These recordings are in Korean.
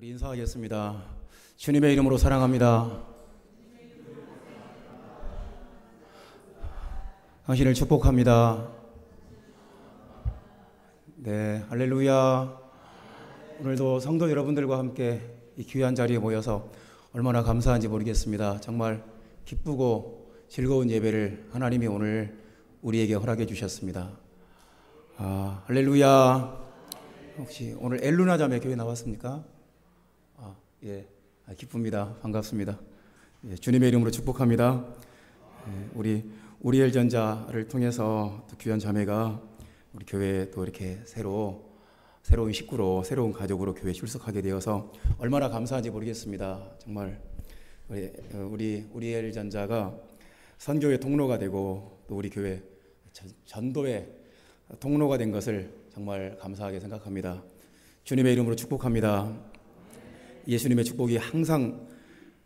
우리 인사하겠습니다. 주님의 이름으로 사랑합니다. 당신을 축복합니다. 네, 할렐루야. 오늘도 성도 여러분들과 함께 이 귀한 자리에 모여서 얼마나 감사한지 모르겠습니다. 정말 기쁘고 즐거운 예배를 하나님이 오늘 우리에게 허락해 주셨습니다. 할렐루야. 혹시 오늘 엘루나 자매 교회 나왔습니까? 예, 기쁩니다. 반갑습니다. 예, 주님의 이름으로 축복합니다. 예, 우리 우리엘 전자를 통해서 또 귀한 자매가 우리 교회에 또 이렇게 새로운 식구로, 새로운 가족으로 교회에 출석하게 되어서 얼마나 감사한지 모르겠습니다. 정말 우리 우리엘 전자가 선교의 통로가 되고 또 우리 교회 전도의 통로가 된 것을 정말 감사하게 생각합니다. 주님의 이름으로 축복합니다. 예수님의 축복이 항상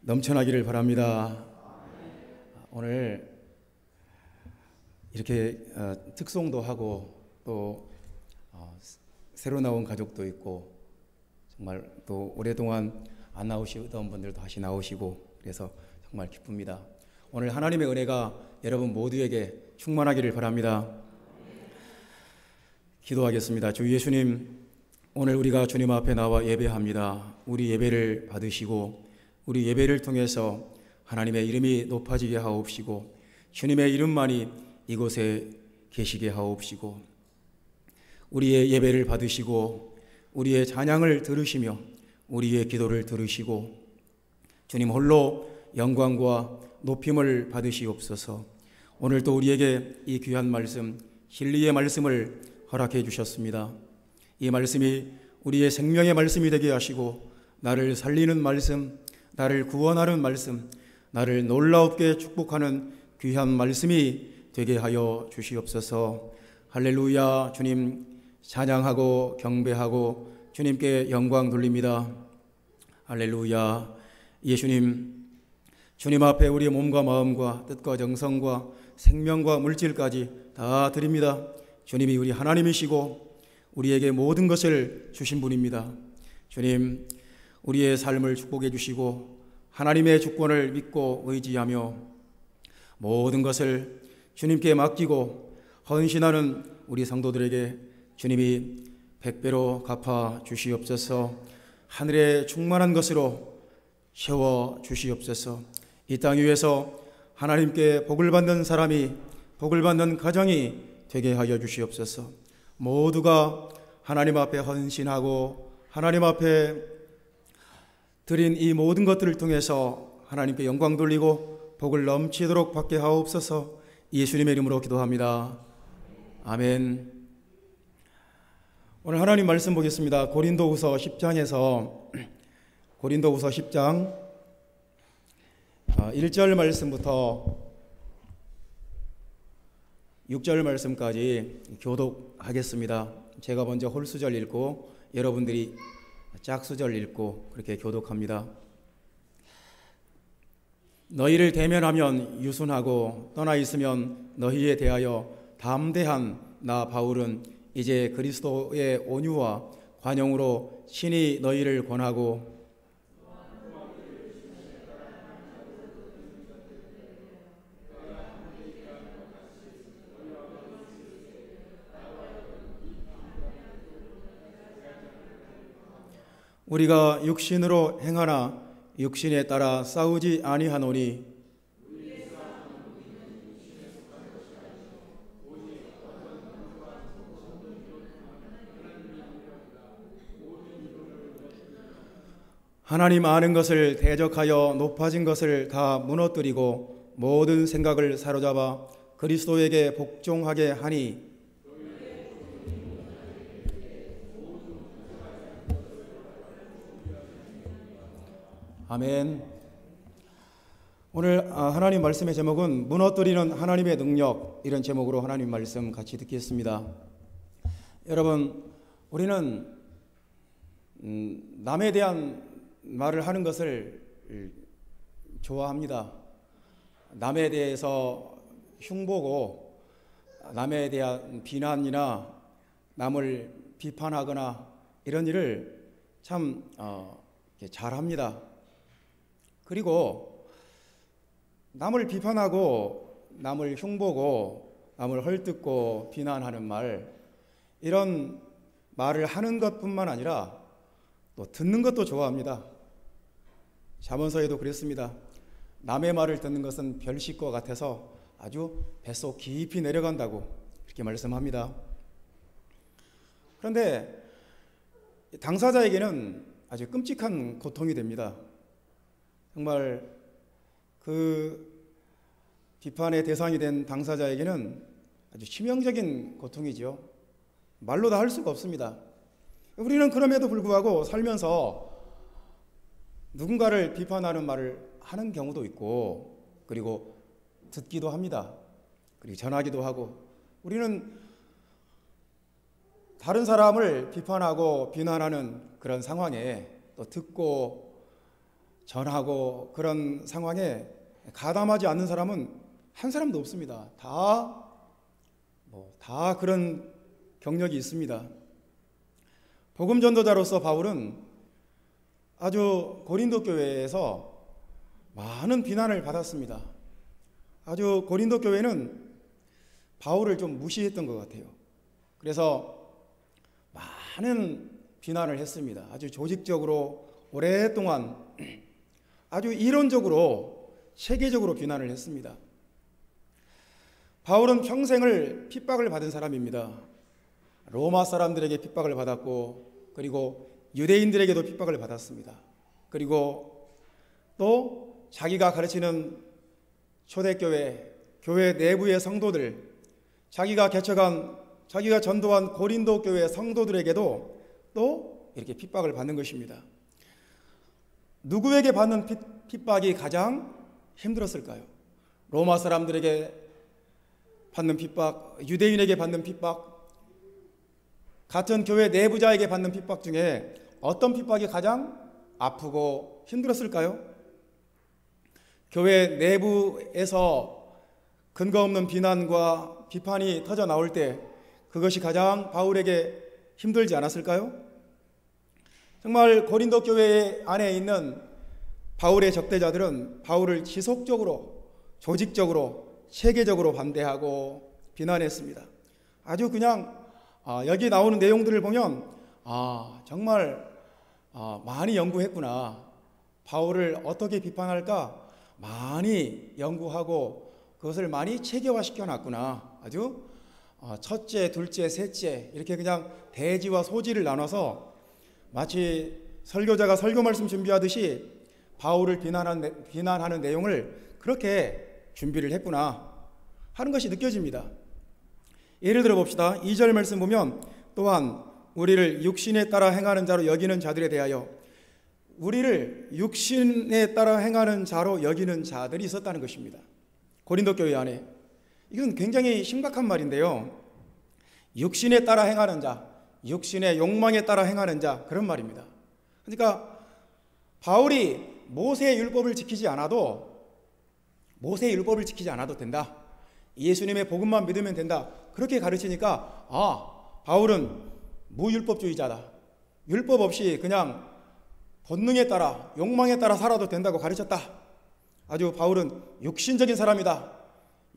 넘쳐나기를 바랍니다. 오늘 이렇게 특송도 하고 또 새로 나온 가족도 있고 정말 또 오랫동안 안 나오시던 분들도 다시 나오시고 그래서 정말 기쁩니다. 오늘 하나님의 은혜가 여러분 모두에게 충만하기를 바랍니다. 기도하겠습니다. 주 예수님, 오늘 우리가 주님 앞에 나와 예배합니다. 우리 예배를 받으시고 우리 예배를 통해서 하나님의 이름이 높아지게 하옵시고 주님의 이름만이 이곳에 계시게 하옵시고 우리의 예배를 받으시고 우리의 찬양을 들으시며 우리의 기도를 들으시고 주님 홀로 영광과 높임을 받으시옵소서. 오늘 또 우리에게 이 귀한 말씀, 진리의 말씀을 허락해 주셨습니다. 이 말씀이 우리의 생명의 말씀이 되게 하시고 나를 살리는 말씀, 나를 구원하는 말씀, 나를 놀라웁게 축복하는 귀한 말씀이 되게 하여 주시옵소서. 할렐루야. 주님 찬양하고 경배하고 주님께 영광 돌립니다. 할렐루야. 예수님, 주님 앞에 우리의 몸과 마음과 뜻과 정성과 생명과 물질까지 다 드립니다. 주님이 우리 하나님이시고 우리에게 모든 것을 주신 분입니다. 주님, 우리의 삶을 축복해 주시고 하나님의 주권을 믿고 의지하며 모든 것을 주님께 맡기고 헌신하는 우리 성도들에게 주님이 백배로 갚아 주시옵소서. 하늘의 충만한 것으로 채워 주시옵소서. 이 땅 위에서 하나님께 복을 받는 사람이, 복을 받는 가정이 되게 하여 주시옵소서. 모두가 하나님 앞에 헌신하고 하나님 앞에 드린 이 모든 것들을 통해서 하나님께 영광 돌리고 복을 넘치도록 받게 하옵소서. 예수님의 이름으로 기도합니다. 아멘. 오늘 하나님 말씀 보겠습니다. 고린도후서 10장에서 고린도후서 10장 1절 말씀부터 6절 말씀까지 교독하겠습니다. 제가 먼저 홀수절 읽고 여러분들이 짝수절 읽고 그렇게 교독합니다. 너희를 대면하면 유순하고 떠나 있으면 너희에 대하여 담대한 나 바울은 이제 그리스도의 온유와 관용으로 친히 너희를 권하고 우리가 육신으로 행하나 육신에 따라 싸우지 아니하노니 하나님 아는 것을 대적하여 높아진 것을 다 무너뜨리고 모든 생각을 사로잡아 그리스도에게 복종하게 하니 아멘. 오늘 하나님 말씀의 제목은 무너뜨리는 하나님의 능력, 이런 제목으로 하나님 말씀 같이 듣겠습니다. 여러분, 우리는 남에 대한 말을 하는 것을 좋아합니다. 남에 대해서 흉보고 남에 대한 비난이나 남을 비판하거나 이런 일을 참 잘합니다. 그리고 남을 비판하고 남을 흉보고 남을 헐뜯고 비난하는 말, 이런 말을 하는 것뿐만 아니라 또 듣는 것도 좋아합니다. 잠언서에도 그랬습니다. 남의 말을 듣는 것은 별식과 같아서 아주 뱃속 깊이 내려간다고 이렇게 말씀합니다. 그런데 당사자에게는 아주 끔찍한 고통이 됩니다. 정말 그 비판의 대상이 된 당사자에게는 아주 치명적인 고통이죠. 말로 다 할 수가 없습니다. 우리는 그럼에도 불구하고 살면서 누군가를 비판하는 말을 하는 경우도 있고, 그리고 듣기도 합니다. 그리고 전하기도 하고, 우리는 다른 사람을 비판하고 비난하는 그런 상황에 또 듣고 전하고 그런 상황에 가담하지 않는 사람은 한 사람도 없습니다. 다 그런 경력이 있습니다. 복음 전도자로서 바울은 아주 고린도 교회에서 많은 비난을 받았습니다. 아주 고린도 교회는 바울을 좀 무시했던 것 같아요. 그래서 많은 비난을 했습니다. 아주 조직적으로 오랫동안 아주 이론적으로 체계적으로 비난을 했습니다. 바울은 평생을 핍박을 받은 사람입니다. 로마 사람들에게 핍박을 받았고, 그리고 유대인들에게도 핍박을 받았습니다. 그리고 또 자기가 가르치는 초대교회, 교회 내부의 성도들, 자기가 전도한 고린도 교회 성도들에게도 또 이렇게 핍박을 받는 것입니다. 누구에게 받는 핍박이 가장 힘들었을까요? 로마 사람들에게 받는 핍박, 유대인에게 받는 핍박, 같은 교회 내부자에게 받는 핍박 중에 어떤 핍박이 가장 아프고 힘들었을까요? 교회 내부에서 근거 없는 비난과 비판이 터져 나올 때 그것이 가장 바울에게 힘들지 않았을까요? 정말 고린도 교회 안에 있는 바울의 적대자들은 바울을 지속적으로, 조직적으로, 체계적으로 반대하고 비난했습니다. 아주 그냥 여기 나오는 내용들을 보면 정말 많이 연구했구나. 바울을 어떻게 비판할까 많이 연구하고 그것을 많이 체계화시켜 놨구나. 아주 첫째, 둘째, 셋째 이렇게 그냥 대지와 소지를 나눠서 마치 설교자가 설교 말씀 준비하듯이 바울을 비난하는 내용을 그렇게 준비를 했구나 하는 것이 느껴집니다. 예를 들어 봅시다. 2절 말씀 보면 또한 우리를 육신에 따라 행하는 자로 여기는 자들에 대하여, 우리를 육신에 따라 행하는 자로 여기는 자들이 있었다는 것입니다. 고린도 교회 안에. 이건 굉장히 심각한 말인데요. 육신에 따라 행하는 자, 육신의 욕망에 따라 행하는 자, 그런 말입니다. 그러니까 바울이 모세의 율법을 지키지 않아도 된다. 예수님의 복음만 믿으면 된다. 그렇게 가르치니까 바울은 무율법주의자다. 율법 없이 그냥 본능에 따라 욕망에 따라 살아도 된다고 가르쳤다. 아주 바울은 육신적인 사람이다.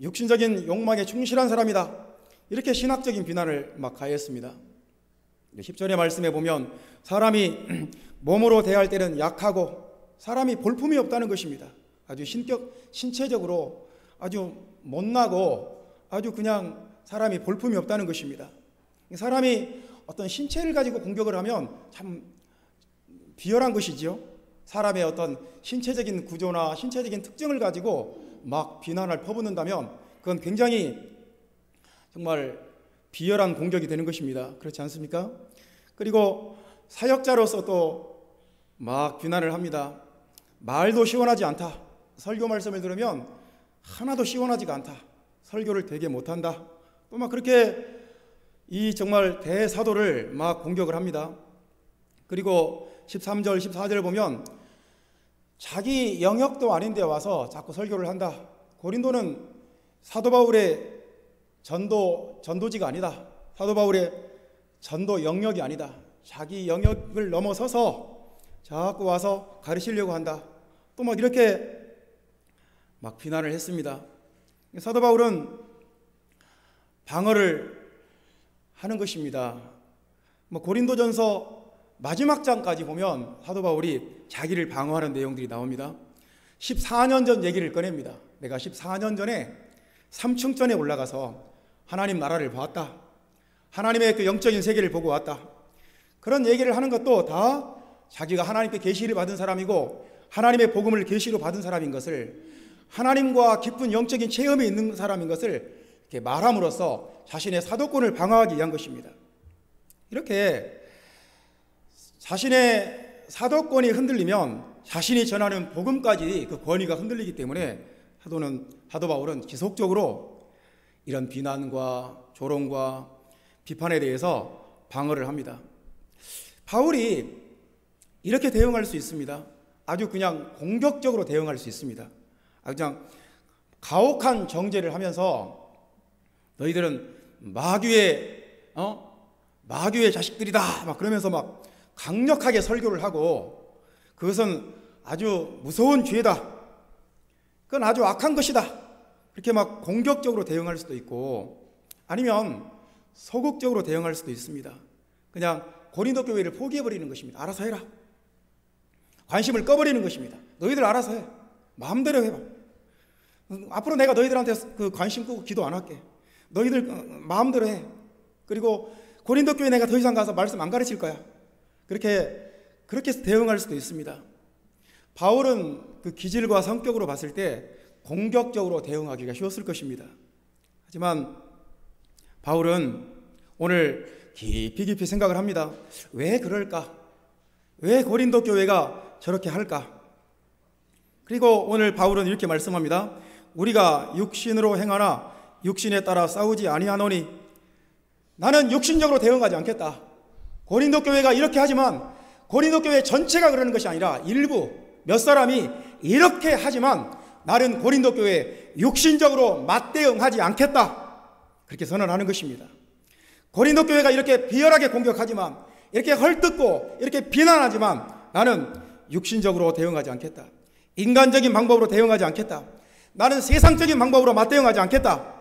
육신적인 욕망에 충실한 사람이다. 이렇게 신학적인 비난을 막 가했습니다. 10절의 말씀에 보면 사람이 몸으로 대할 때는 약하고 사람이 볼품이 없다는 것입니다. 아주 신체적으로 아주 못나고 아주 그냥 사람이 볼품이 없다는 것입니다. 사람이 어떤 신체를 가지고 공격을 하면 참 비열한 것이지요. 사람의 어떤 신체적인 구조나 신체적인 특징을 가지고 막 비난을 퍼붓는다면 그건 굉장히 정말 비열한 공격이 되는 것입니다. 그렇지 않습니까? 그리고 사역자로서 또 막 비난을 합니다. 말도 시원하지 않다. 설교 말씀을 들으면 하나도 시원하지가 않다. 설교를 되게 못한다. 또 막 그렇게 이 정말 대사도를 막 공격을 합니다. 그리고 13절, 14절 보면 자기 영역도 아닌데 와서 자꾸 설교를 한다. 고린도는 사도 바울의 전도지가 아니다. 사도 바울의 전도 영역이 아니다. 자기 영역을 넘어서서 자꾸 와서 가르치려고 한다. 또 막 이렇게 막 비난을 했습니다. 사도 바울은 방어를 하는 것입니다. 고린도전서 마지막 장까지 보면 사도 바울이 자기를 방어하는 내용들이 나옵니다. 14년 전 얘기를 꺼냅니다. 내가 14년 전에 3층전에 올라가서 하나님 나라를 보았다. 하나님의 그 영적인 세계를 보고 왔다. 그런 얘기를 하는 것도 다 자기가 하나님께 계시를 받은 사람이고 하나님의 복음을 계시로 받은 사람인 것을, 하나님과 깊은 영적인 체험이 있는 사람인 것을 이렇게 말함으로써 자신의 사도권을 방어하기 위한 것입니다. 이렇게 자신의 사도권이 흔들리면 자신이 전하는 복음까지 그 권위가 흔들리기 때문에 사도 바울은 지속적으로 이런 비난과 조롱과 비판에 대해서 방어를 합니다. 바울이 이렇게 대응할 수 있습니다. 아주 그냥 공격적으로 대응할 수 있습니다. 아주 그냥 가혹한 정죄를 하면서 너희들은 마귀의 자식들이다 막 그러면서 막 강력하게 설교를 하고, 그것은 아주 무서운 죄다, 그건 아주 악한 것이다, 그렇게 막 공격적으로 대응할 수도 있고, 아니면 소극적으로 대응할 수도 있습니다. 그냥 고린도 교회를 포기해버리는 것입니다. 알아서 해라. 관심을 꺼버리는 것입니다. 너희들 알아서 해. 마음대로 해봐. 앞으로 내가 너희들한테 그 관심 끄고 기도 안 할게. 너희들 마음대로 해. 그리고 고린도 교회 내가 더 이상 가서 말씀 안 가르칠 거야. 그렇게 대응할 수도 있습니다. 바울은 그 기질과 성격으로 봤을 때 공격적으로 대응하기가 쉬웠을 것입니다. 하지만 바울은 오늘 깊이 생각을 합니다. 왜 그럴까? 왜 고린도 교회가 저렇게 할까? 그리고 오늘 바울은 이렇게 말씀합니다. 우리가 육신으로 행하나 육신에 따라 싸우지 아니하노니, 나는 육신적으로 대응하지 않겠다. 고린도 교회가 이렇게 하지만 고린도 교회 전체가 그러는 것이 아니라 일부 몇 사람이 이렇게 하지만 나는 고린도 교회 육신적으로 맞대응하지 않겠다, 그렇게 선언하는 것입니다. 고린도 교회가 이렇게 비열하게 공격하지만, 이렇게 헐뜯고 이렇게 비난하지만 나는 육신적으로 대응하지 않겠다. 인간적인 방법으로 대응하지 않겠다. 나는 세상적인 방법으로 맞대응하지 않겠다.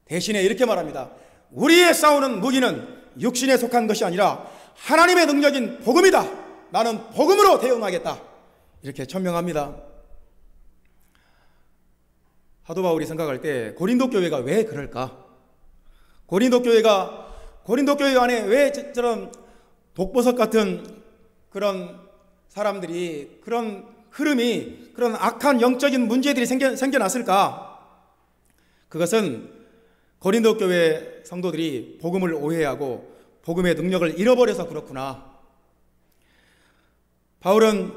대신에 이렇게 말합니다. 우리의 싸우는 무기는 육신에 속한 것이 아니라 하나님의 능력인 복음이다. 나는 복음으로 대응하겠다. 이렇게 천명합니다. 사도 바울이 생각할 때 고린도 교회가 왜 그럴까? 고린도 교회 안에 왜 저런 독보석 같은 그런 사람들이, 그런 흐름이, 그런 악한 영적인 문제들이 생겨났을까? 그것은 고린도 교회 성도들이 복음을 오해하고 복음의 능력을 잃어버려서 그렇구나. 바울은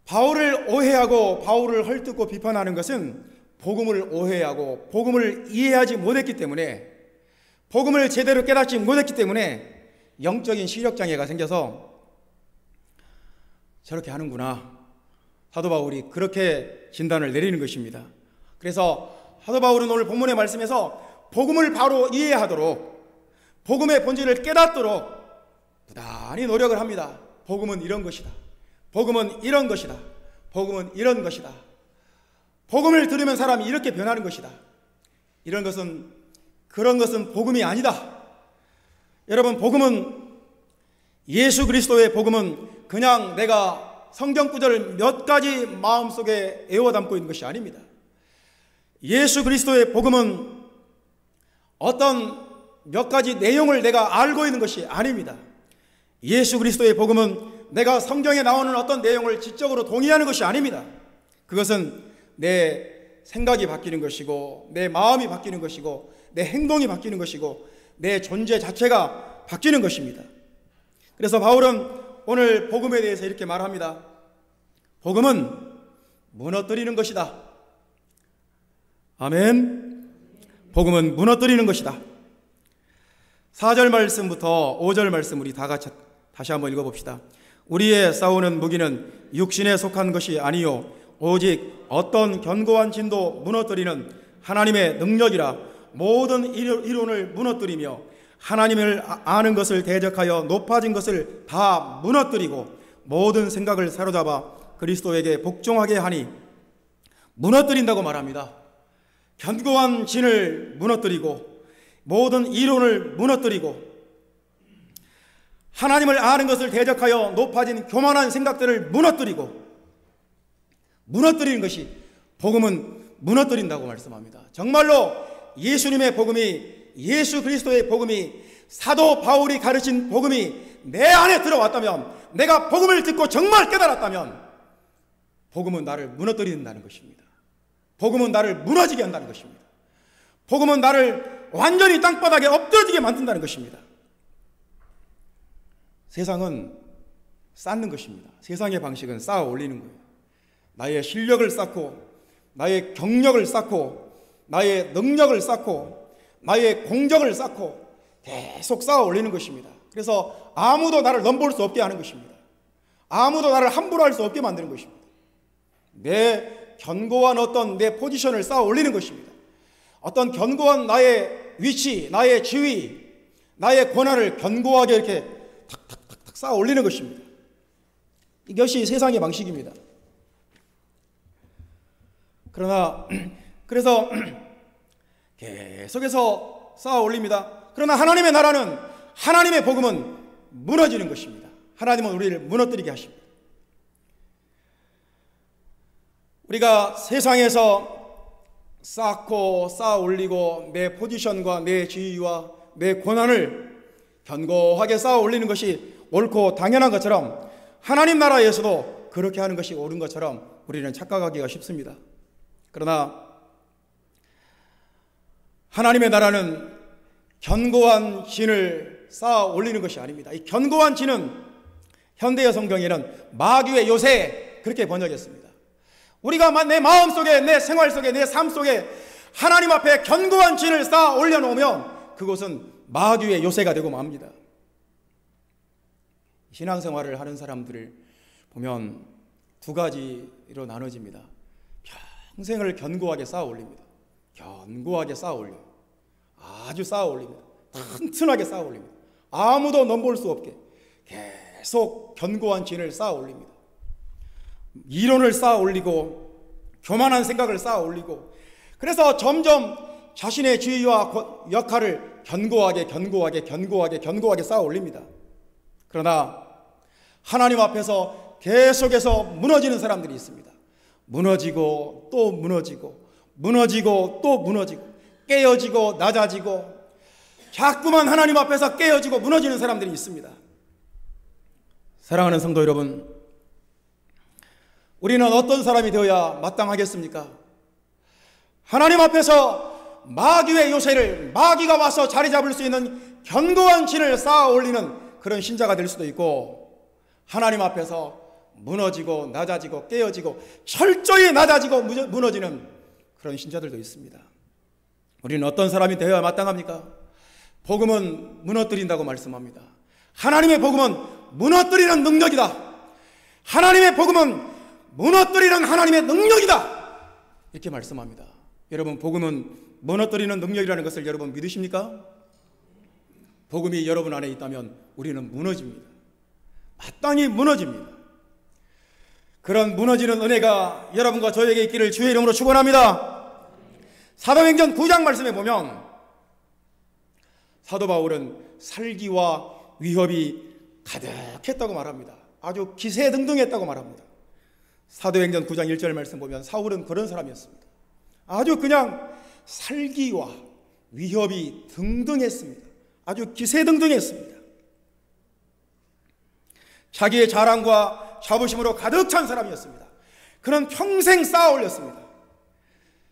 바울을 오해하고 바울을 헐뜯고 비판하는 것은 복음을 오해하고 복음을 이해하지 못했기 때문에, 복음을 제대로 깨닫지 못했기 때문에 영적인 시력장애가 생겨서 저렇게 하는구나. 사도 바울이 그렇게 진단을 내리는 것입니다. 그래서 사도 바울은 오늘 본문의 말씀에서 복음을 바로 이해하도록, 복음의 본질을 깨닫도록 부단히 노력을 합니다. 복음은 이런 것이다. 복음은 이런 것이다. 복음은 이런 것이다. 복음을 들으면 사람이 이렇게 변하는 것이다. 그런 것은 복음이 아니다. 여러분, 복음은, 예수 그리스도의 복음은 그냥 내가 성경 구절을 몇 가지 마음속에 애워 담고 있는 것이 아닙니다. 예수 그리스도의 복음은 어떤 몇 가지 내용을 내가 알고 있는 것이 아닙니다. 예수 그리스도의 복음은 내가 성경에 나오는 어떤 내용을 지적으로 동의하는 것이 아닙니다. 그것은 내 생각이 바뀌는 것이고, 내 마음이 바뀌는 것이고, 내 행동이 바뀌는 것이고, 내 존재 자체가 바뀌는 것입니다. 그래서 바울은 오늘 복음에 대해서 이렇게 말합니다. 복음은 무너뜨리는 것이다. 아멘. 복음은 무너뜨리는 것이다. 4절 말씀부터 5절 말씀 우리 다 같이 다시 한번 읽어봅시다. 우리의 싸우는 무기는 육신에 속한 것이 아니요 오직 어떤 견고한 진도 무너뜨리는 하나님의 능력이라. 모든 이론을 무너뜨리며 하나님을 아는 것을 대적하여 높아진 것을 다 무너뜨리고 모든 생각을 사로잡아 그리스도에게 복종하게 하니, 무너뜨린다고 말합니다. 견고한 진을 무너뜨리고 모든 이론을 무너뜨리고 하나님을 아는 것을 대적하여 높아진 교만한 생각들을 무너뜨리는 것이, 복음은 무너뜨린다고 말씀합니다. 정말로 예수님의 복음이, 예수 그리스도의 복음이, 사도 바울이 가르친 복음이 내 안에 들어왔다면, 내가 복음을 듣고 정말 깨달았다면, 복음은 나를 무너뜨린다는 것입니다. 복음은 나를 무너지게 한다는 것입니다. 복음은 나를 완전히 땅바닥에 엎드러지게 만든다는 것입니다. 세상은 쌓는 것입니다. 세상의 방식은 쌓아 올리는 거예요. 나의 실력을 쌓고, 나의 경력을 쌓고, 나의 능력을 쌓고, 나의 공적을 쌓고 계속 쌓아 올리는 것입니다. 그래서 아무도 나를 넘볼 수 없게 하는 것입니다. 아무도 나를 함부로 할 수 없게 만드는 것입니다. 내 견고한 어떤 내 포지션을 쌓아 올리는 것입니다. 어떤 견고한 나의 위치, 나의 지위, 나의 권한을 견고하게 이렇게 탁탁탁탁 쌓아 올리는 것입니다. 이것이 세상의 방식입니다. 그래서 계속해서 쌓아 올립니다. 그러나 하나님의 나라는, 하나님의 복음은 무너지는 것입니다. 하나님은 우리를 무너뜨리게 하십니다. 우리가 세상에서 쌓고 쌓아 올리고 내 포지션과 내 지위와 내 권한을 견고하게 쌓아 올리는 것이 옳고 당연한 것처럼, 하나님 나라에서도 그렇게 하는 것이 옳은 것처럼 우리는 착각하기가 쉽습니다. 그러나 하나님의 나라는 견고한 진을 쌓아 올리는 것이 아닙니다. 이 견고한 진은 현대의 성경에는 마귀의 요새, 그렇게 번역했습니다. 우리가 내 마음 속에, 내 생활 속에, 내 삶 속에 하나님 앞에 견고한 진을 쌓아 올려놓으면 그것은 마귀의 요새가 되고 맙니다. 신앙생활을 하는 사람들을 보면 두 가지로 나눠집니다. 평생을 견고하게 쌓아 올립니다. 견고하게 쌓아 올려요. 아주 쌓아 올립니다. 튼튼하게 쌓아 올립니다. 아무도 넘볼 수 없게 계속 견고한 진을 쌓아 올립니다. 이론을 쌓아 올리고 교만한 생각을 쌓아 올리고, 그래서 점점 자신의 지위와 역할을 견고하게 쌓아 올립니다. 그러나 하나님 앞에서 계속해서 무너지는 사람들이 있습니다. 무너지고 또 무너지고, 무너지고 또 무너지고, 깨어지고 낮아지고, 자꾸만 하나님 앞에서 깨어지고 무너지는 사람들이 있습니다. 사랑하는 성도 여러분, 우리는 어떤 사람이 되어야 마땅하겠습니까? 하나님 앞에서 마귀의 요새를, 마귀가 와서 자리 잡을 수 있는 견고한 진을 쌓아 올리는 그런 신자가 될 수도 있고, 하나님 앞에서 무너지고 낮아지고 깨어지고 철저히 낮아지고 무너지는 그런 신자들도 있습니다. 우리는 어떤 사람이 되어야 마땅합니까? 복음은 무너뜨린다고 말씀합니다. 하나님의 복음은 무너뜨리는 능력이다. 하나님의 복음은 무너뜨리는 하나님의 능력이다. 이렇게 말씀합니다. 여러분, 복음은 무너뜨리는 능력이라는 것을 여러분 믿으십니까? 복음이 여러분 안에 있다면 우리는 무너집니다. 마땅히 무너집니다. 그런 무너지는 은혜가 여러분과 저에게 있기를 주의 이름으로 축원합니다. 사도행전 9장 말씀에 보면 사도 바울은 살기와 위협이 가득했다고 말합니다. 아주 기세등등했다고 말합니다. 사도행전 9장 1절 말씀 보면 사울은 그런 사람이었습니다. 아주 그냥 살기와 위협이 등등했습니다. 아주 기세등등했습니다. 자기의 자랑과 자부심으로 가득 찬 사람이었습니다. 그는 평생 쌓아 올렸습니다.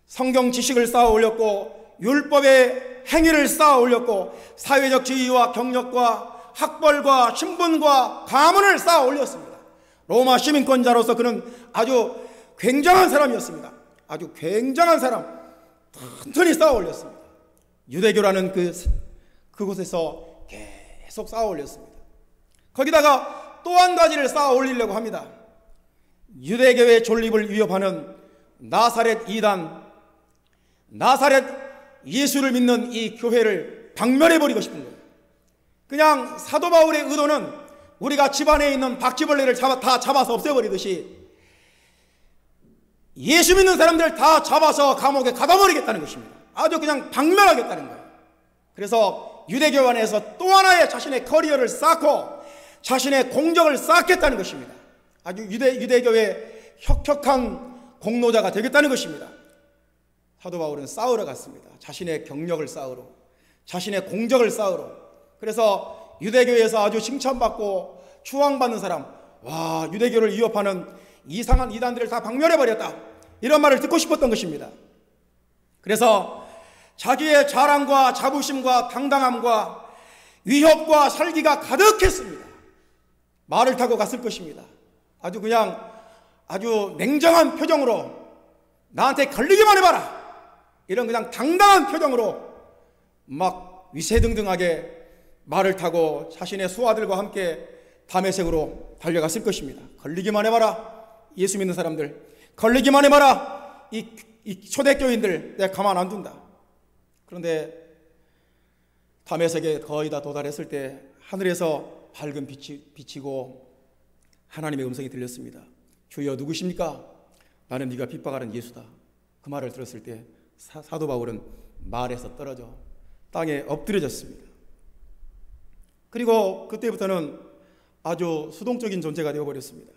성경 지식을 쌓아 올렸고, 율법의 행위를 쌓아 올렸고, 사회적 지위와 경력과 학벌과 신분과 가문을 쌓아 올렸습니다. 로마 시민권자로서 그는 아주 굉장한 사람이었습니다. 아주 굉장한 사람, 튼튼히 쌓아 올렸습니다. 유대교라는 그곳에서 계속 쌓아 올렸습니다. 거기다가 또 한 가지를 쌓아 올리려고 합니다. 유대교의 존립을 위협하는 나사렛 이단, 나사렛 예수를 믿는 이 교회를 박멸해버리고 싶은 거예요. 그냥 사도 바울의 의도는 우리가 집안에 있는 바퀴벌레를 다 잡아서 없애버리듯이 예수 믿는 사람들 다 잡아서 감옥에 가둬버리겠다는 것입니다. 아주 그냥 박멸하겠다는 거예요. 그래서 유대교 안에서 또 하나의 자신의 커리어를 쌓고 자신의 공적을 쌓겠다는 것입니다. 아주 유대교의 혁혁한 공로자가 되겠다는 것입니다. 사도 바울은 싸우러 갔습니다. 자신의 경력을 쌓으러, 자신의 공적을 쌓으러. 그래서 유대교에서 아주 칭찬받고 추앙받는 사람, 와, 유대교를 위협하는 이상한 이단들을 다 박멸해버렸다, 이런 말을 듣고 싶었던 것입니다. 그래서 자기의 자랑과 자부심과 당당함과 위협과 살기가 가득했습니다. 말을 타고 갔을 것입니다. 아주 그냥 아주 냉정한 표정으로 나한테 걸리기만 해봐라, 이런 그냥 당당한 표정으로 막 위세등등하게 말을 타고 자신의 수하들과 함께 다메섹으로 달려갔을 것입니다. 걸리기만 해봐라, 예수 믿는 사람들, 걸리기만 해봐라, 이 초대교인들, 내가 가만 안 둔다. 그런데 다메섹에 거의 다 도달했을 때 하늘에서 밝은 빛이 비치고 하나님의 음성이 들렸습니다. 주여 누구십니까? 나는 네가 핍박하는 예수다. 그 말을 들었을 때 사도 바울은 말에서 떨어져 땅에 엎드려졌습니다. 그리고 그때부터는 아주 수동적인 존재가 되어버렸습니다.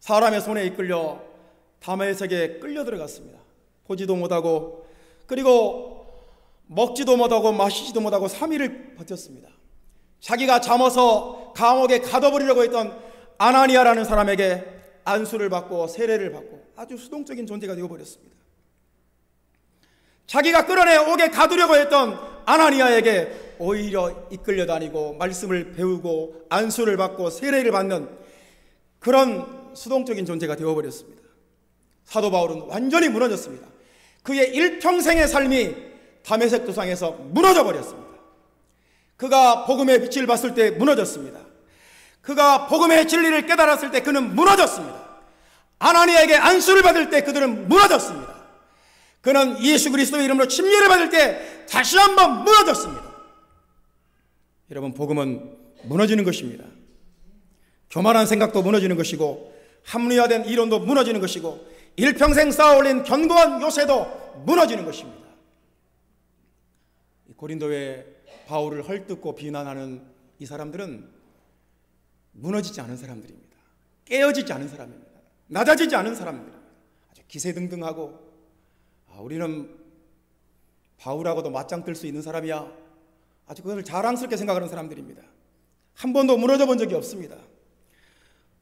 사람의 손에 이끌려 다메섹에 끌려 들어갔습니다. 보지도 못하고, 그리고 먹지도 못하고 마시지도 못하고 3일을 버텼습니다. 자기가 잠어서 감옥에 가둬버리려고 했던 아나니아라는 사람에게 안수를 받고 세례를 받고 아주 수동적인 존재가 되어버렸습니다. 자기가 끌어내 옥에 가두려고 했던 아나니아에게 오히려 이끌려 다니고 말씀을 배우고 안수를 받고 세례를 받는 그런 수동적인 존재가 되어버렸습니다. 사도 바울은 완전히 무너졌습니다. 그의 일평생의 삶이 다메섹 도상에서 무너져 버렸습니다. 그가 복음의 빛을 봤을 때 무너졌습니다. 그가 복음의 진리를 깨달았을 때 그는 무너졌습니다. 아나니아에게 안수를 받을 때 그들은 무너졌습니다. 그는 예수 그리스도의 이름으로 침례를 받을 때 다시 한번 무너졌습니다. 여러분, 복음은 무너지는 것입니다. 교만한 생각도 무너지는 것이고, 합리화된 이론도 무너지는 것이고, 일평생 쌓아올린 견고한 요새도 무너지는 것입니다. 고린도에 바울을 헐뜯고 비난하는 이 사람들은 무너지지 않은 사람들입니다. 깨어지지 않은 사람입니다. 낮아지지 않은 사람입니다. 아주 기세등등하고, 우리는 바울하고도 맞짱 뜰 수 있는 사람이야, 아주 그것을 자랑스럽게 생각하는 사람들입니다. 한 번도 무너져 본 적이 없습니다.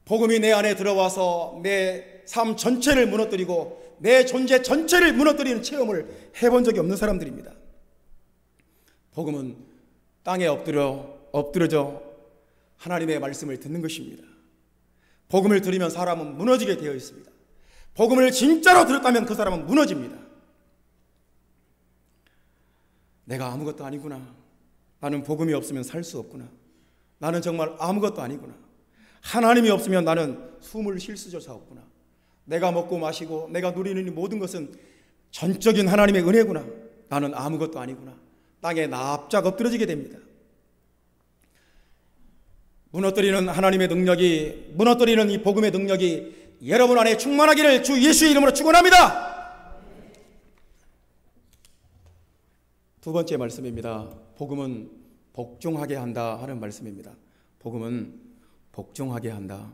복음이 내 안에 들어와서 내 삶 전체를 무너뜨리고 내 존재 전체를 무너뜨리는 체험을 해본 적이 없는 사람들입니다. 복음은 땅에 엎드려져 하나님의 말씀을 듣는 것입니다. 복음을 들으면 사람은 무너지게 되어 있습니다. 복음을 진짜로 들었다면 그 사람은 무너집니다. 내가 아무것도 아니구나, 나는 복음이 없으면 살 수 없구나, 나는 정말 아무것도 아니구나, 하나님이 없으면 나는 숨을 쉴 수조차 없구나, 내가 먹고 마시고 내가 누리는 이 모든 것은 전적인 하나님의 은혜구나, 나는 아무것도 아니구나, 땅에 납작 엎드러지게 됩니다. 무너뜨리는 하나님의 능력이, 무너뜨리는 이 복음의 능력이 여러분 안에 충만하기를 주 예수의 이름으로 축원합니다. 두 번째 말씀입니다. 복음은 복종하게 한다 하는 말씀입니다. 복음은 복종하게 한다.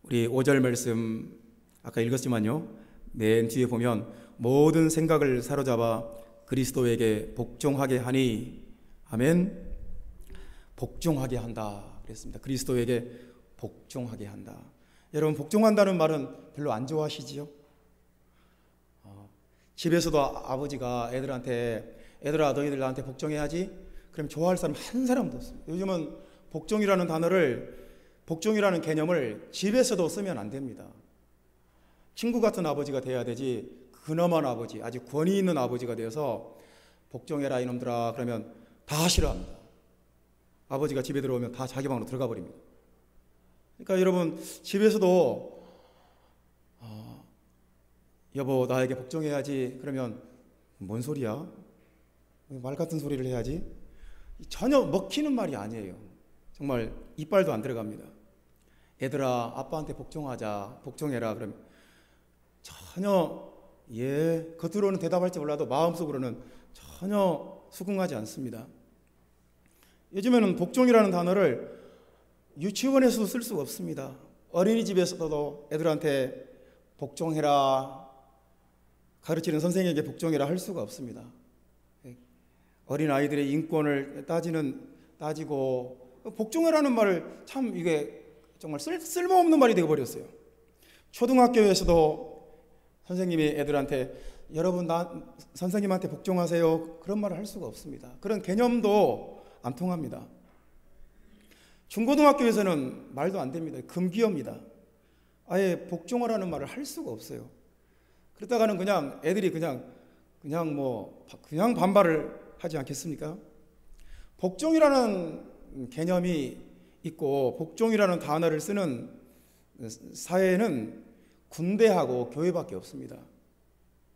우리 5절 말씀 아까 읽었지만요, 맨 뒤에 보면 모든 생각을 사로잡아 그리스도에게 복종하게 하니, 아멘. 복종하게 한다 그랬습니다. 그리스도에게 복종하게 한다. 여러분, 복종한다는 말은 별로 안 좋아하시지요? 집에서도 아버지가 애들아 너희들 나한테 복종해야지, 그럼 좋아할 사람 한 사람도 없습니다. 요즘은 복종이라는 개념을 집에서도 쓰면 안 됩니다. 친구 같은 아버지가 돼야 되지, 근엄한 아버지, 아주 권위 있는 아버지가 되어서 복종해라 이놈들아 그러면 다 싫어합니다. 아버지가 집에 들어오면 다 자기 방으로 들어가 버립니다. 그러니까 여러분, 집에서도 여보 나에게 복종해야지 그러면 뭔 소리야? 말 같은 소리를 해야지? 전혀 먹히는 말이 아니에요. 정말 이빨도 안 들어갑니다. 얘들아, 아빠한테 복종하자, 복종해라. 그러면 전혀 겉으로는 대답할지 몰라도 마음속으로는 전혀 수긍하지 않습니다. 요즘에는 복종이라는 단어를 유치원에서도 쓸 수가 없습니다. 어린이집에서도 애들한테 복종해라, 가르치는 선생님에게 복종해라 할 수가 없습니다. 어린아이들의 인권을 따지고 복종해라는 말을 참 이게 정말 쓸모없는 말이 되어버렸어요. 초등학교에서도 선생님이 애들한테 여러분 선생님한테 복종하세요 그런 말을 할 수가 없습니다. 그런 개념도 안 통합니다. 중고등학교에서는 말도 안 됩니다. 금기어입니다. 아예 복종하라는 말을 할 수가 없어요. 그러다가는 그냥 애들이 그냥 반발을 하지 않겠습니까? 복종이라는 개념이 있고 복종이라는 단어를 쓰는 사회는 군대하고 교회밖에 없습니다.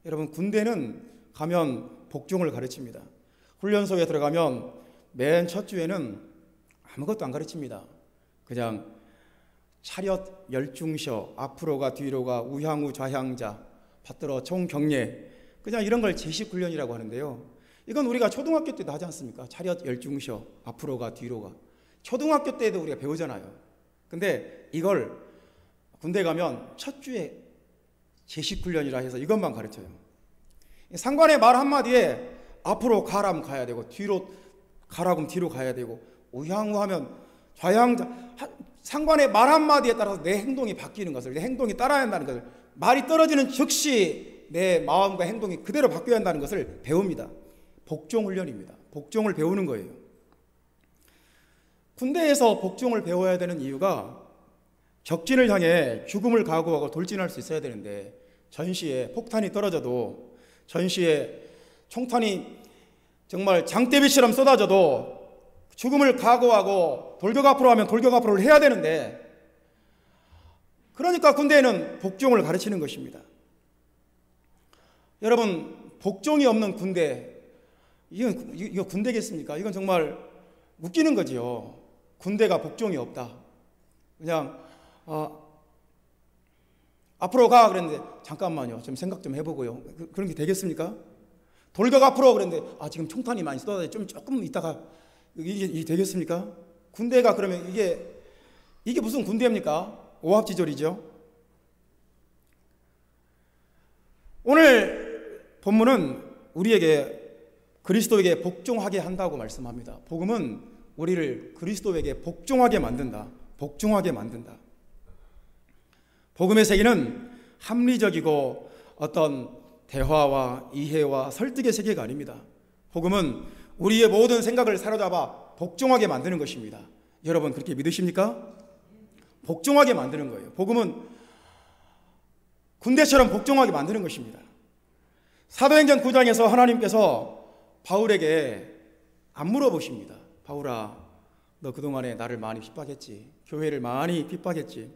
여러분, 군대는 가면 복종을 가르칩니다. 훈련소에 들어가면 맨 첫 주에는 아무것도 안 가르칩니다. 그냥 차렷 열중셔, 앞으로가 뒤로가, 우향우 좌향자, 받들어 총경례, 그냥 이런 걸 제식훈련이라고 하는데요. 이건 우리가 초등학교 때도 하지 않습니까? 차렷 열중셔, 앞으로가 뒤로가. 초등학교 때도 우리가 배우잖아요. 근데 이걸 군대 가면 첫 주에 제식훈련이라 해서 이것만 가르쳐요. 상관의 말 한마디에 앞으로 가라면 가야 되고, 뒤로 가라면 뒤로 가야 되고, 우향우 하면 좌향자, 상관의 말 한마디에 따라서 내 행동이 바뀌는 것을, 내 행동이 따라야 한다는 것을, 말이 떨어지는 즉시 내 마음과 행동이 그대로 바뀌어야 한다는 것을 배웁니다. 복종훈련입니다. 복종을 배우는 거예요. 군대에서 복종을 배워야 되는 이유가 적진을 향해 죽음을 각오하고 돌진할 수 있어야 되는데, 전시에 폭탄이 떨어져도, 전시에 총탄이 정말 장대비처럼 쏟아져도 죽음을 각오하고 돌격 앞으로 하면 돌격 앞으로를 해야 되는데, 그러니까 군대에는 복종을 가르치는 것입니다. 여러분, 복종이 없는 군대, 이거 군대겠습니까? 이건 정말 웃기는 거지요. 군대가 복종이 없다. 그냥 앞으로 가 그랬는데 잠깐만요, 좀 생각 좀 해보고요. 그런 게 되겠습니까? 돌격 앞으로 그랬는데 지금 총탄이 많이 쏟아져, 조금 있다가 이게 되겠습니까? 군대가 그러면 이게 무슨 군대입니까? 오합지졸이죠. 오늘 본문은 우리에게 그리스도에게 복종하게 한다고 말씀합니다. 복음은 우리를 그리스도에게 복종하게 만든다. 복종하게 만든다. 복음의 세계는 합리적이고 어떤 대화와 이해와 설득의 세계가 아닙니다. 복음은 우리의 모든 생각을 사로잡아 복종하게 만드는 것입니다. 여러분, 그렇게 믿으십니까? 복종하게 만드는 거예요. 복음은 군대처럼 복종하게 만드는 것입니다. 사도행전 9장에서 하나님께서 바울에게 안 물어보십니다. 바울아, 너 그동안에 나를 많이 핍박했지, 교회를 많이 핍박했지,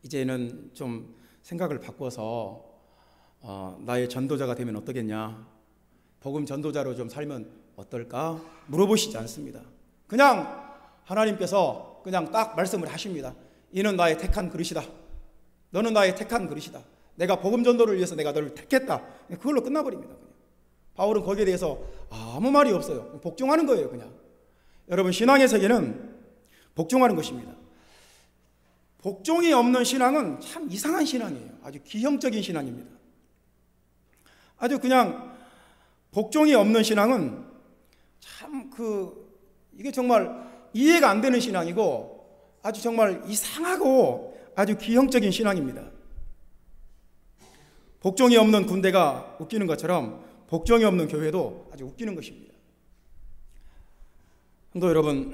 이제는 좀 생각을 바꿔서 나의 전도자가 되면 어떠겠냐, 복음 전도자로 좀 살면 어떨까 물어보시지 않습니다. 그냥 하나님께서 그냥 딱 말씀을 하십니다. 이는 나의 택한 그릇이다. 너는 나의 택한 그릇이다. 내가 복음 전도를 위해서 내가 너를 택했다. 그걸로 끝나버립니다. 그냥. 바울은 거기에 대해서 아무 말이 없어요. 복종하는 거예요, 그냥. 여러분, 신앙의 세계는 복종하는 것입니다. 복종이 없는 신앙은 참 이상한 신앙이에요. 아주 기형적인 신앙입니다. 아주 그냥 복종이 없는 신앙은 참 이게 정말 이해가 안 되는 신앙이고 아주 정말 이상하고 아주 기형적인 신앙입니다. 복종이 없는 군대가 웃기는 것처럼 복종이 없는 교회도 아주 웃기는 것입니다. 성도 여러분,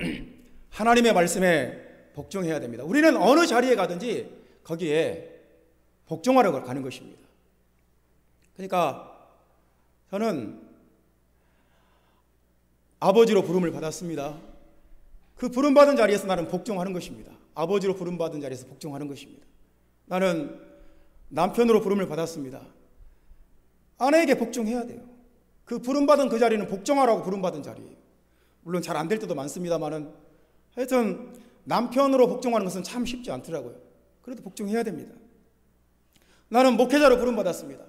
하나님의 말씀에 복종해야 됩니다. 우리는 어느 자리에 가든지 거기에 복종하러 가는 것입니다. 그러니까 저는 아버지로 부름을 받았습니다. 그 부름받은 자리에서 나는 복종하는 것입니다. 아버지로 부름받은 자리에서 복종하는 것입니다. 나는 남편으로 부름을 받았습니다. 아내에게 복종해야 돼요. 그 부름받은 그 자리는 복종하라고 부름받은 자리예요. 물론 잘 안 될 때도 많습니다만은 하여튼 남편으로 복종하는 것은 참 쉽지 않더라고요. 그래도 복종해야 됩니다. 나는 목회자로 부름받았습니다.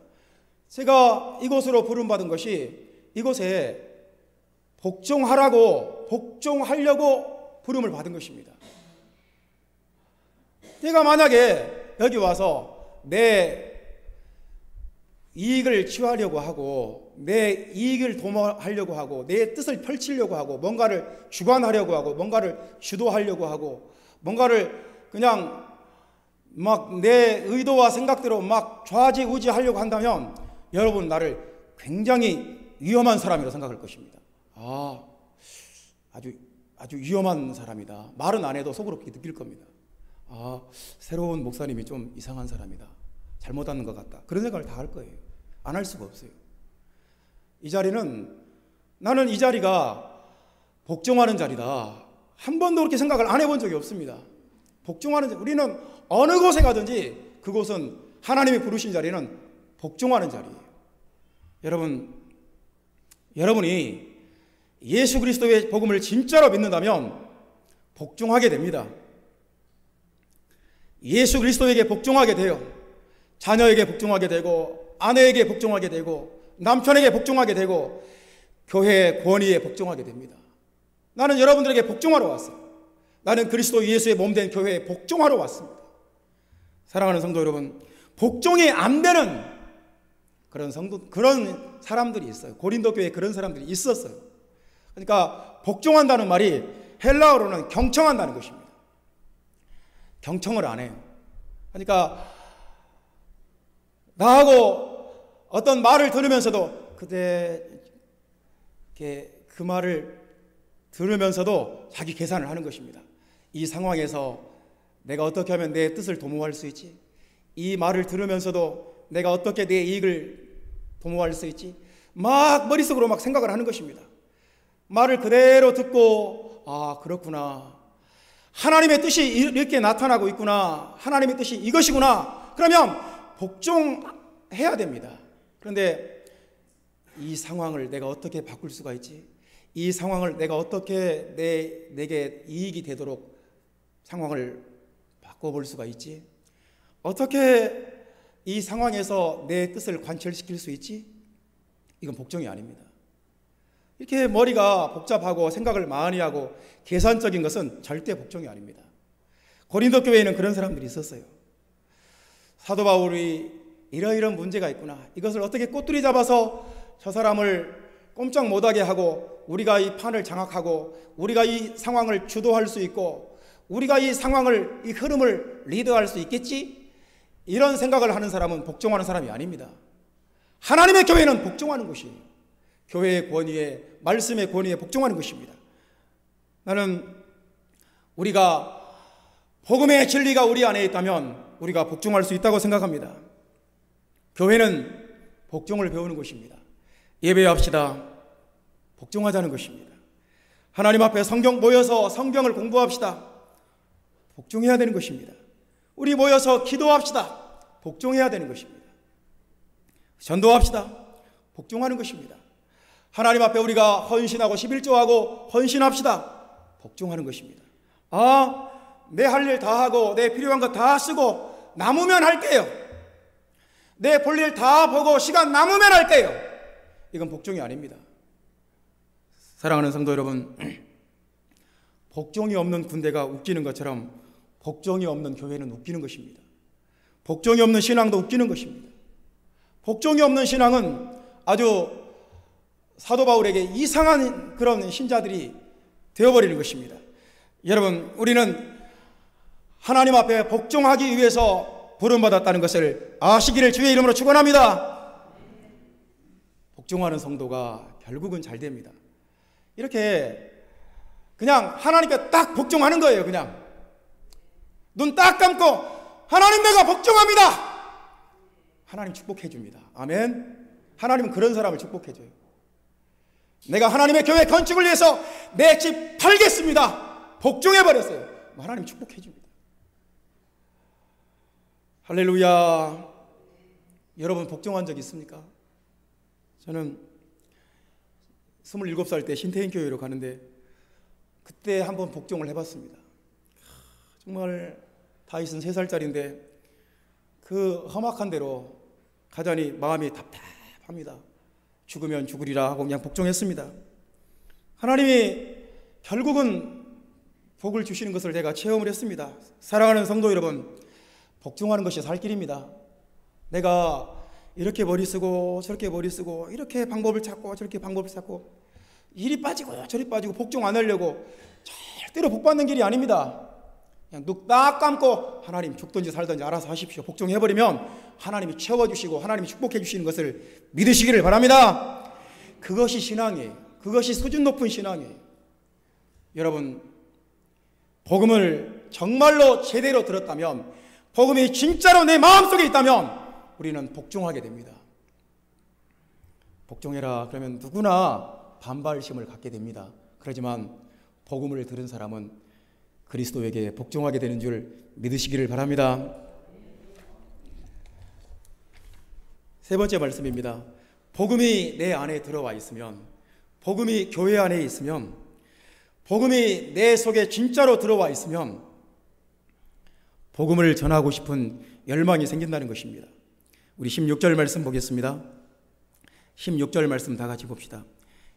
제가 이곳으로 부름받은 것이 이곳에 복종하려고 부름을 받은 것입니다. 내가 만약에 여기 와서 내 이익을 취하려고 하고 내 이익을 도모하려고 하고 내 뜻을 펼치려고 하고 뭔가를 주관하려고 하고 뭔가를 주도하려고 하고 뭔가를 그냥 막 내 의도와 생각대로 막 좌지우지하려고 한다면 여러분 나를 굉장히 위험한 사람이라고 생각할 것입니다. 아주 위험한 사람이다. 말은 안 해도 속으로 그렇게 느낄 겁니다. 새로운 목사님이 좀 이상한 사람이다. 잘못하는 것 같다. 그런 생각을 다 할 거예요. 안 할 수가 없어요. 이 자리는 나는 이 자리가 복종하는 자리다. 한 번도 그렇게 생각을 안 해본 적이 없습니다. 복종하는 자리. 우리는 어느 곳에 가든지 그곳은 하나님이 부르신 자리는 복종하는 자리예요. 여러분이 예수 그리스도의 복음을 진짜로 믿는다면 복종하게 됩니다. 예수 그리스도에게 복종하게 돼요. 자녀에게 복종하게 되고 아내에게 복종하게 되고 남편에게 복종하게 되고 교회 권위에 복종하게 됩니다. 나는 여러분들에게 복종하러 왔어요. 나는 그리스도 예수의 몸된 교회에 복종하러 왔습니다. 사랑하는 성도 여러분, 복종이 안 되는 그런 사람들이 있어요. 고린도 교회에 그런 사람들이 있었어요. 그러니까 복종한다는 말이 헬라어로는 경청한다는 것입니다. 경청을 안 해요. 그러니까 나하고 어떤 말을 들으면서도 그 말을 들으면서도 자기 계산을 하는 것입니다. 이 상황에서 내가 어떻게 하면 내 뜻을 도모할 수 있지? 이 말을 들으면서도 내가 어떻게 내 이익을 도모할 수 있지? 막 머릿속으로 막 생각을 하는 것입니다. 말을 그대로 듣고 그렇구나. 하나님의 뜻이 이렇게 나타나고 있구나. 하나님의 뜻이 이것이구나. 그러면 복종해야 됩니다. 그런데 이 상황을 내가 어떻게 바꿀 수가 있지? 이 상황을 내가 어떻게 내게 이익이 되도록 상황을 바꿔볼 수가 있지? 어떻게 이 상황에서 내 뜻을 관철시킬 수 있지? 이건 복종이 아닙니다. 이렇게 머리가 복잡하고 생각을 많이 하고 계산적인 것은 절대 복종이 아닙니다. 고린도 교회에는 그런 사람들이 있었어요. 사도 바울이 이러이런 문제가 있구나. 이것을 어떻게 꼬투리 잡아서 저 사람을 꼼짝 못하게 하고 우리가 이 판을 장악하고 우리가 이 상황을 주도할 수 있고 우리가 이 상황을, 이 흐름을 리드할 수 있겠지? 이런 생각을 하는 사람은 복종하는 사람이 아닙니다. 하나님의 교회는 복종하는 것이에요. 교회의 권위에, 말씀의 권위에 복종하는 것입니다. 나는 우리가 복음의 진리가 우리 안에 있다면 우리가 복종할 수 있다고 생각합니다. 교회는 복종을 배우는 곳입니다. 예배합시다. 복종하자는 것입니다. 하나님 앞에 모여서 성경을 공부합시다. 복종해야 되는 것입니다. 우리 모여서 기도합시다. 복종해야 되는 것입니다. 전도합시다. 복종하는 것입니다. 하나님 앞에 우리가 헌신하고 11조하고 헌신합시다. 복종하는 것입니다. 내 할 일 다 하고 내 필요한 것 다 쓰고 남으면 할게요. 내 볼 일 다 보고 시간 남으면 할게요. 이건 복종이 아닙니다. 사랑하는 성도 여러분, 복종이 없는 군대가 웃기는 것처럼 복종이 없는 교회는 웃기는 것입니다. 복종이 없는 신앙도 웃기는 것입니다. 복종이 없는 신앙은 아주 사도 바울에게 이상한 그런 신자들이 되어버리는 것입니다. 여러분, 우리는 하나님 앞에 복종하기 위해서 부름받았다는 것을 아시기를 주의 이름으로 축원합니다. 복종하는 성도가 결국은 잘 됩니다. 이렇게 그냥 하나님께 딱 복종하는 거예요. 그냥 눈 딱 감고 하나님 내가 복종합니다. 하나님 축복해 줍니다. 아멘. 하나님은 그런 사람을 축복해 줘요. 내가 하나님의 교회 건축을 위해서 내 집 팔겠습니다. 복종해 버렸어요. 하나님 축복해 줍니다. 할렐루야. 여러분 복종한 적 있습니까? 저는 27살 때 신태인 교회로 가는데 그때 한번 복종을 해봤습니다. 정말 다윗은 3살짜리인데 그 험악한 대로 가자니 마음이 답답합니다. 죽으면 죽으리라 하고 그냥 복종했습니다. 하나님이 결국은 복을 주시는 것을 제가 체험을 했습니다. 사랑하는 성도 여러분, 복종하는 것이 살 길입니다. 내가 이렇게 머리 쓰고 저렇게 머리 쓰고 이렇게 방법을 찾고 저렇게 방법을 찾고 이리 빠지고 저리 빠지고 복종 안 하려고 절대로 복 받는 길이 아닙니다. 그냥 눈 딱 감고 하나님 죽든지 살든지 알아서 하십시오. 복종해버리면 하나님이 채워주시고 하나님이 축복해 주시는 것을 믿으시기를 바랍니다. 그것이 신앙이에요. 그것이 수준 높은 신앙이에요. 여러분, 복음을 정말로 제대로 들었다면, 복음이 진짜로 내 마음속에 있다면 우리는 복종하게 됩니다. 복종해라 그러면 누구나 반발심을 갖게 됩니다. 그렇지만 복음을 들은 사람은 그리스도에게 복종하게 되는 줄 믿으시기를 바랍니다. 세 번째 말씀입니다. 복음이 내 안에 들어와 있으면, 복음이 교회 안에 있으면, 복음이 내 속에 진짜로 들어와 있으면 복음을 전하고 싶은 열망이 생긴다는 것입니다. 우리 16절 말씀 보겠습니다. 16절 말씀 다 같이 봅시다.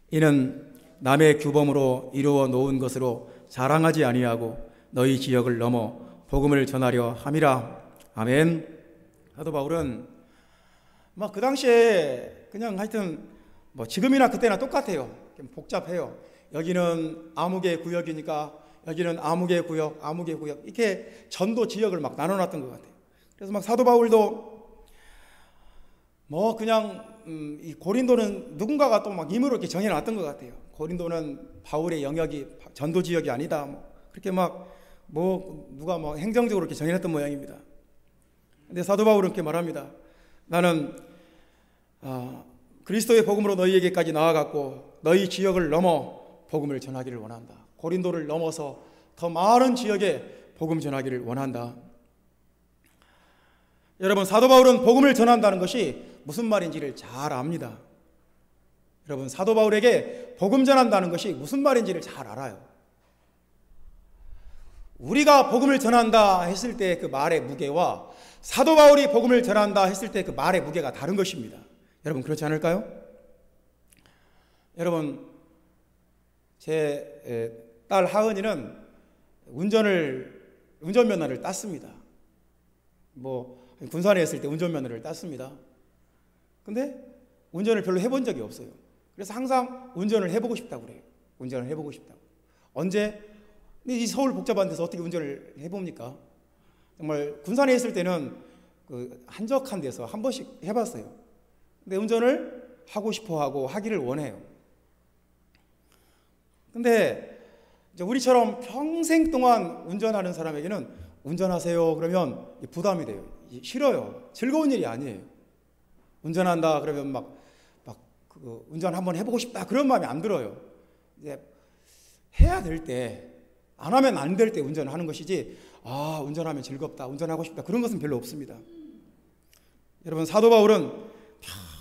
이는 남의 규범으로 이루어 놓은 것으로 자랑하지 아니하고 너희 지역을 넘어 복음을 전하려 함이라. 아멘. 사도 바울은 막 그 당시에 그냥 하여튼 뭐 지금이나 그때나 똑같아요. 복잡해요. 여기는 아무개 구역이니까 여기는 아무개 구역, 아무개 구역 이렇게 전도 지역을 막 나눠놨던 것 같아요. 그래서 막 사도 바울도 뭐 그냥 이 고린도는 누군가가 또 막 임의로 이렇게 정해놨던 것 같아요. 고린도는 바울의 영역이 전도 지역이 아니다. 뭐 그렇게 막 뭐 누가 뭐 행정적으로 이렇게 정해놨던 모양입니다. 근데 사도 바울은 이렇게 말합니다. 나는 그리스도의 복음으로 너희에게까지 나아갔고 너희 지역을 넘어 복음을 전하기를 원한다. 고린도를 넘어서 더 많은 지역에 복음 전하기를 원한다. 여러분, 사도 바울은 복음을 전한다는 것이 무슨 말인지를 잘 압니다. 여러분, 사도 바울에게 복음 전한다는 것이 무슨 말인지를 잘 알아요. 우리가 복음을 전한다 했을 때 그 말의 무게와 사도 바울이 복음을 전한다 했을 때 그 말의 무게가 다른 것입니다. 여러분, 그렇지 않을까요? 여러분, 제 딸 하은이는 운전면허를 땄습니다. 뭐 군산에 있을 때 운전면허를 땄습니다. 근데 운전을 별로 해본 적이 없어요. 그래서 항상 운전을 해보고 싶다고 그래요. 운전을 해보고 싶다고. 언제? 근데 이 서울 복잡한 데서 어떻게 운전을 해봅니까? 정말 군산에 있을 때는 그 한적한 데서 한 번씩 해봤어요. 근데 운전을 하고 싶어하고 하기를 원해요. 근데 이제 우리처럼 평생 동안 운전하는 사람에게는 운전하세요 그러면 부담이 돼요. 싫어요. 즐거운 일이 아니에요. 운전한다 그러면 그 운전 한번 해보고 싶다 그런 마음이 안 들어요. 이제 해야 될 때, 안 하면 안 될 때 운전하는 것이지, 운전하면 즐겁다, 운전하고 싶다 그런 것은 별로 없습니다. 여러분, 사도 바울은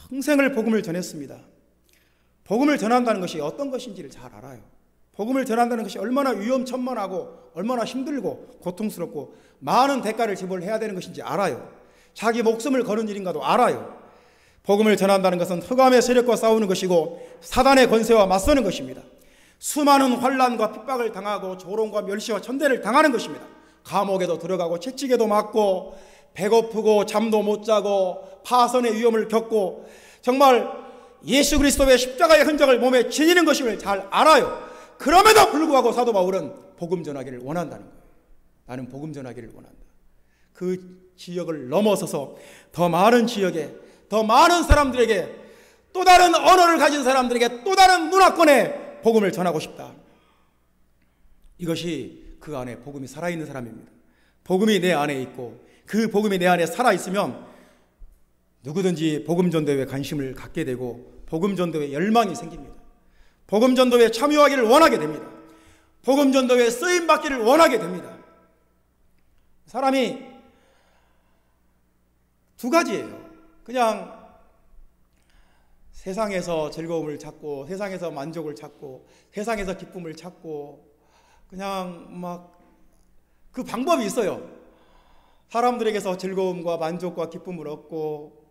평생을 복음을 전했습니다. 복음을 전한다는 것이 어떤 것인지를 잘 알아요. 복음을 전한다는 것이 얼마나 위험천만하고 얼마나 힘들고 고통스럽고 많은 대가를 지불해야 되는 것인지 알아요. 자기 목숨을 거는 일인가도 알아요. 복음을 전한다는 것은 흑암의 세력과 싸우는 것이고 사단의 권세와 맞서는 것입니다. 수많은 환난과 핍박을 당하고 조롱과 멸시와 천대를 당하는 것입니다. 감옥에도 들어가고 채찍에도 맞고 배고프고 잠도 못 자고 파선의 위험을 겪고 정말 예수 그리스도의 십자가의 흔적을 몸에 지니는 것임을 잘 알아요. 그럼에도 불구하고 사도 바울은 복음 전하기를 원한다는 거예요. 나는 복음 전하기를 원한다. 그 지역을 넘어서서 더 많은 지역에, 더 많은 사람들에게, 또 다른 언어를 가진 사람들에게, 또 다른 문화권에 복음을 전하고 싶다. 이것이 그 안에 복음이 살아있는 사람입니다. 복음이 내 안에 있고 그 복음이 내 안에 살아있으면 누구든지 복음 전도에 관심을 갖게 되고 복음 전도에 열망이 생깁니다. 복음 전도에 참여하기를 원하게 됩니다. 복음 전도에 쓰임 받기를 원하게 됩니다. 사람이 두 가지예요. 그냥 세상에서 즐거움을 찾고 세상에서 만족을 찾고 세상에서 기쁨을 찾고 그냥 막 그 방법이 있어요. 사람들에게서 즐거움과 만족과 기쁨을 얻고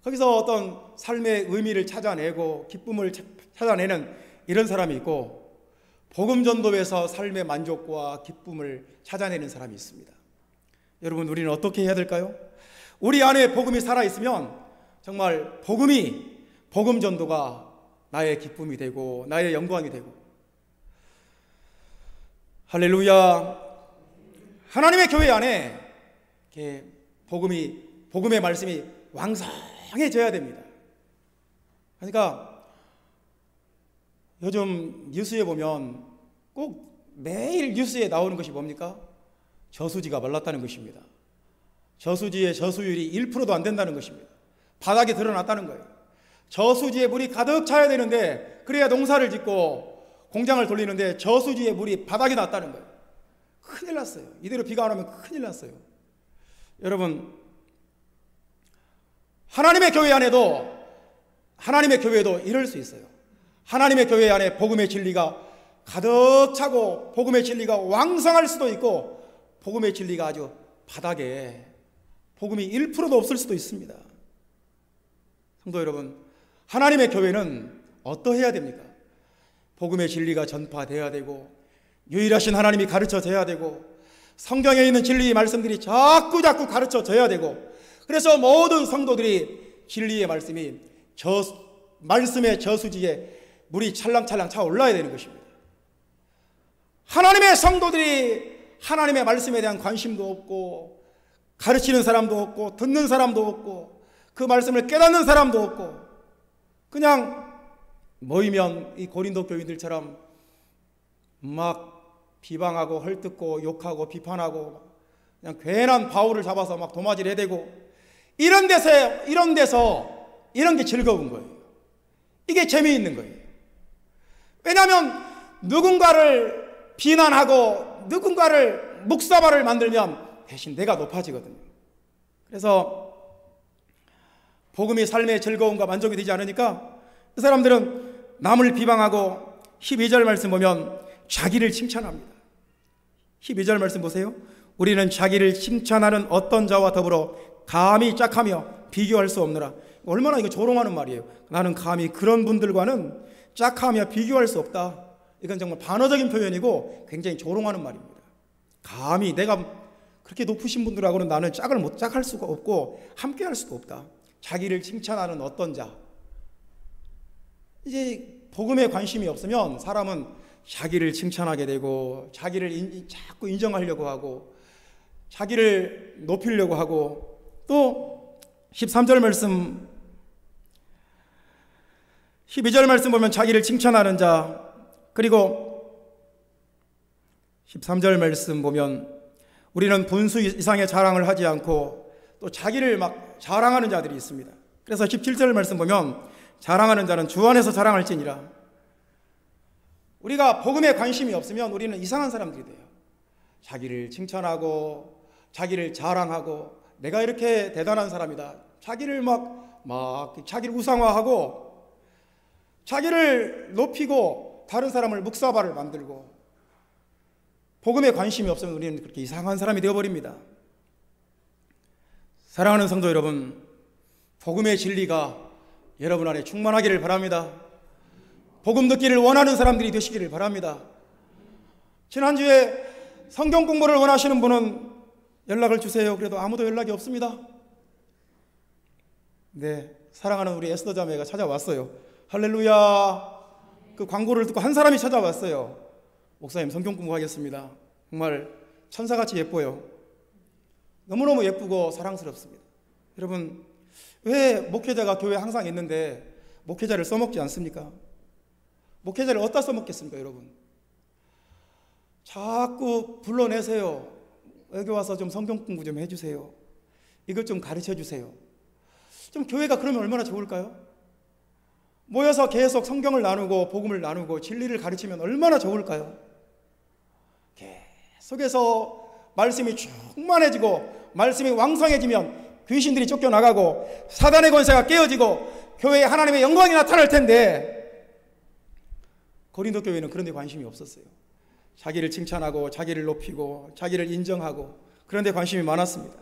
거기서 어떤 삶의 의미를 찾아내고 기쁨을 찾아내는 이런 사람이 있고, 복음 전도에서 삶의 만족과 기쁨을 찾아내는 사람이 있습니다. 여러분, 우리는 어떻게 해야 될까요? 우리 안에 복음이 살아있으면 정말 복음 전도가 나의 기쁨이 되고 나의 영광이 되고, 할렐루야. 하나님의 교회 안에 이렇게 복음의 말씀이 왕성해져야 됩니다. 그러니까 요즘 뉴스에 보면 꼭 매일 뉴스에 나오는 것이 뭡니까? 저수지가 말랐다는 것입니다. 저수지의 저수율이 1%도 안 된다는 것입니다. 바닥에 드러났다는 거예요. 저수지에 물이 가득 차야 되는데, 그래야 농사를 짓고 공장을 돌리는데 저수지에 물이 바닥에 났다는 거예요. 큰일 났어요. 이대로 비가 안 오면 큰일 났어요. 여러분, 하나님의 교회에도 이럴 수 있어요. 하나님의 교회 안에 복음의 진리가 가득 차고 복음의 진리가 왕성할 수도 있고, 복음의 진리가 아주 바닥에 복음이 1%도 없을 수도 있습니다. 성도 여러분, 하나님의 교회는 어떠해야 됩니까? 복음의 진리가 전파되어야 되고, 유일하신 하나님이 가르쳐져야 되고, 성경에 있는 진리의 말씀들이 자꾸 가르쳐져야 되고, 그래서 모든 성도들이 진리의 말씀의 저수지에 물이 찰랑찰랑 차올라야 되는 것입니다. 하나님의 성도들이 하나님의 말씀에 대한 관심도 없고, 가르치는 사람도 없고, 듣는 사람도 없고, 그 말씀을 깨닫는 사람도 없고, 그냥 모이면 이 고린도 교인들처럼 막 비방하고 헐뜯고 욕하고 비판하고, 그냥 괜한 바울을 잡아서 막 도마질 해대고, 이런 데서 이런 게 즐거운 거예요. 이게 재미있는 거예요. 왜냐하면 누군가를 비난하고 누군가를 묵사발을 만들면 대신 내가 높아지거든요. 그래서 복음이 삶의 즐거움과 만족이 되지 않으니까 그 사람들은 남을 비방하고, 12절 말씀 보면 자기를 칭찬합니다. 12절 말씀 보세요. 우리는 자기를 칭찬하는 어떤 자와 더불어 감히 짝하며 비교할 수 없느라. 얼마나 이거 조롱하는 말이에요. 나는 감히 그런 분들과는 짝하며 비교할 수 없다. 이건 정말 반어적인 표현이고 굉장히 조롱하는 말입니다. 감히 내가 그렇게 높으신 분들하고는 나는 짝할 수가 없고 함께 할 수가 없다. 자기를 칭찬하는 어떤 자. 이제 복음에 관심이 없으면 사람은 자기를 칭찬하게 되고, 자기를 자꾸 인정하려고 하고, 자기를 높이려고 하고, 또 13절 말씀, 12절 말씀 보면 자기를 칭찬하는 자, 그리고 13절 말씀 보면 우리는 분수 이상의 자랑을 하지 않고, 또 자기를 막 자랑하는 자들이 있습니다. 그래서 17절 말씀 보면 자랑하는 자는 주 안에서 자랑할지니라. 우리가 복음에 관심이 없으면 우리는 이상한 사람들이 돼요. 자기를 칭찬하고 자기를 자랑하고, 내가 이렇게 대단한 사람이다. 자기를 자기를 우상화하고 자기를 높이고 다른 사람을 묵사발을 만들고, 복음에 관심이 없으면 우리는 그렇게 이상한 사람이 되어버립니다. 사랑하는 성도 여러분, 복음의 진리가 여러분 안에 충만하기를 바랍니다. 복음 듣기를 원하는 사람들이 되시기를 바랍니다. 지난주에 성경 공부를 원하시는 분은 연락을 주세요. 그래도 아무도 연락이 없습니다. 네, 사랑하는 우리 에스더 자매가 찾아왔어요. 할렐루야. 그 광고를 듣고 한 사람이 찾아왔어요. 목사님, 성경 공부하겠습니다. 정말 천사같이 예뻐요. 너무너무 예쁘고 사랑스럽습니다. 여러분, 왜 목회자가 교회에 항상 있는데 목회자를 써먹지 않습니까? 목회자를 어디다 써먹겠습니까, 여러분? 자꾸 불러내세요. 여기 와서 좀 성경 공부 좀 해주세요. 이것 좀 가르쳐 주세요. 좀 교회가 그러면 얼마나 좋을까요? 모여서 계속 성경을 나누고 복음을 나누고 진리를 가르치면 얼마나 좋을까요? 계속해서 말씀이 충만해지고 말씀이 왕성해지면 귀신들이 쫓겨나가고 사단의 권세가 깨어지고 교회에 하나님의 영광이 나타날 텐데, 고린도 교회는 그런 데 관심이 없었어요. 자기를 칭찬하고 자기를 높이고 자기를 인정하고 그런 데 관심이 많았습니다.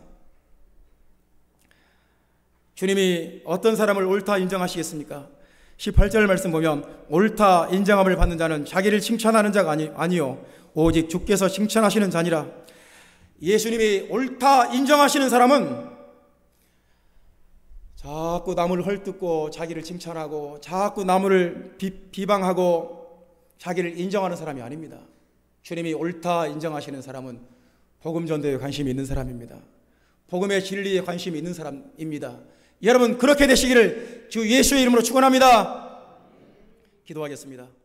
주님이 어떤 사람을 옳다 인정하시겠습니까? 18절 말씀 보면 옳다 인정함을 받는 자는 자기를 칭찬하는 자가 아니요 오직 주께서 칭찬하시는 자니라. 예수님이 옳다 인정하시는 사람은 자꾸 남을 헐뜯고 자기를 칭찬하고 자꾸 남을 비방하고 자기를 인정하는 사람이 아닙니다. 주님이 옳다 인정하시는 사람은 복음 전도에 관심이 있는 사람입니다. 복음의 진리에 관심이 있는 사람입니다. 여러분 그렇게 되시기를 주 예수의 이름으로 축원합니다. 기도하겠습니다.